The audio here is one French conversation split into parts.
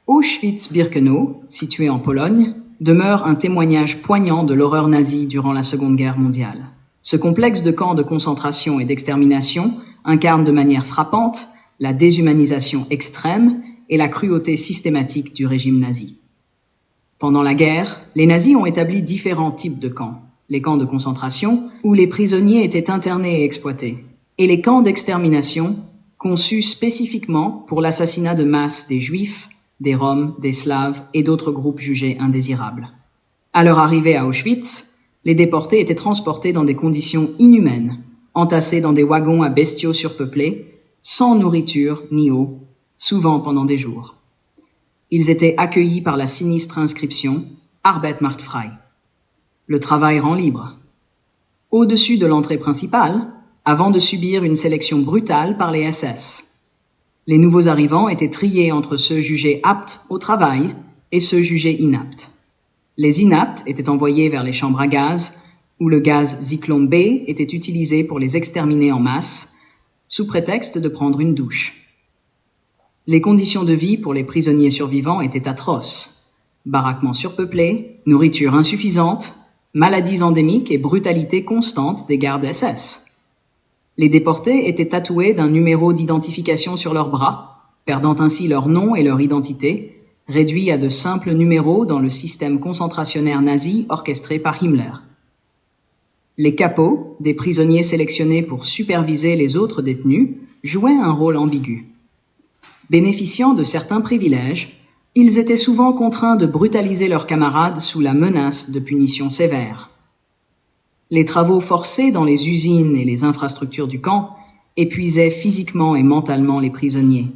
Auschwitz-Birkenau, situé en Pologne, demeure un témoignage poignant de l'horreur nazie durant la Seconde Guerre mondiale. Ce complexe de camps de concentration et d'extermination incarne de manière frappante la déshumanisation extrême et la cruauté systématique du régime nazi. Pendant la guerre, les nazis ont établi différents types de camps. Les camps de concentration, où les prisonniers étaient internés et exploités, et les camps d'extermination, conçus spécifiquement pour l'assassinat de masse des Juifs, des Roms, des Slaves et d'autres groupes jugés indésirables. À leur arrivée à Auschwitz, les déportés étaient transportés dans des conditions inhumaines, entassés dans des wagons à bestiaux surpeuplés, sans nourriture ni eau, souvent pendant des jours. Ils étaient accueillis par la sinistre inscription « Arbeit macht frei ». Le travail rend libre. Au-dessus de l'entrée principale, avant de subir une sélection brutale par les SS. Les nouveaux arrivants étaient triés entre ceux jugés aptes au travail et ceux jugés inaptes. Les inaptes étaient envoyés vers les chambres à gaz, où le gaz Zyklon B était utilisé pour les exterminer en masse, sous prétexte de prendre une douche. Les conditions de vie pour les prisonniers survivants étaient atroces. Baraquements surpeuplés, nourriture insuffisante, maladies endémiques et brutalité constante des gardes SS. Les déportés étaient tatoués d'un numéro d'identification sur leurs bras, perdant ainsi leur nom et leur identité, réduits à de simples numéros dans le système concentrationnaire nazi orchestré par Himmler. Les capots, des prisonniers sélectionnés pour superviser les autres détenus, jouaient un rôle ambigu. Bénéficiant de certains privilèges, ils étaient souvent contraints de brutaliser leurs camarades sous la menace de punitions sévères. Les travaux forcés dans les usines et les infrastructures du camp épuisaient physiquement et mentalement les prisonniers.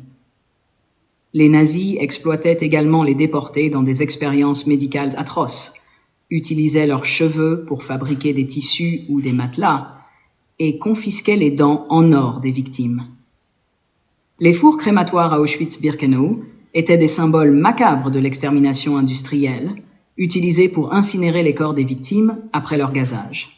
Les nazis exploitaient également les déportés dans des expériences médicales atroces, utilisaient leurs cheveux pour fabriquer des tissus ou des matelas et confisquaient les dents en or des victimes. Les fours crématoires à Auschwitz-Birkenau étaient des symboles macabres de l'extermination industrielle, utilisés pour incinérer les corps des victimes après leur gazage.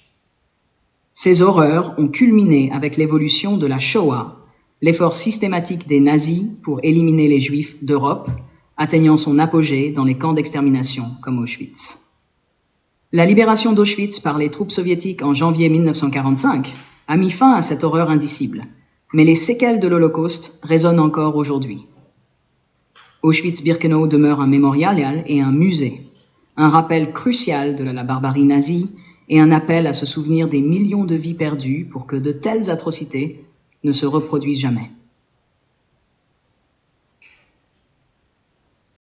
Ces horreurs ont culminé avec l'évolution de la Shoah, l'effort systématique des nazis pour éliminer les Juifs d'Europe, atteignant son apogée dans les camps d'extermination comme Auschwitz. La libération d'Auschwitz par les troupes soviétiques en janvier 1945 a mis fin à cette horreur indicible, mais les séquelles de l'Holocauste résonnent encore aujourd'hui. Auschwitz-Birkenau demeure un mémorial et un musée, un rappel crucial de la barbarie nazie et un appel à se souvenir des millions de vies perdues pour que de telles atrocités ne se reproduisent jamais.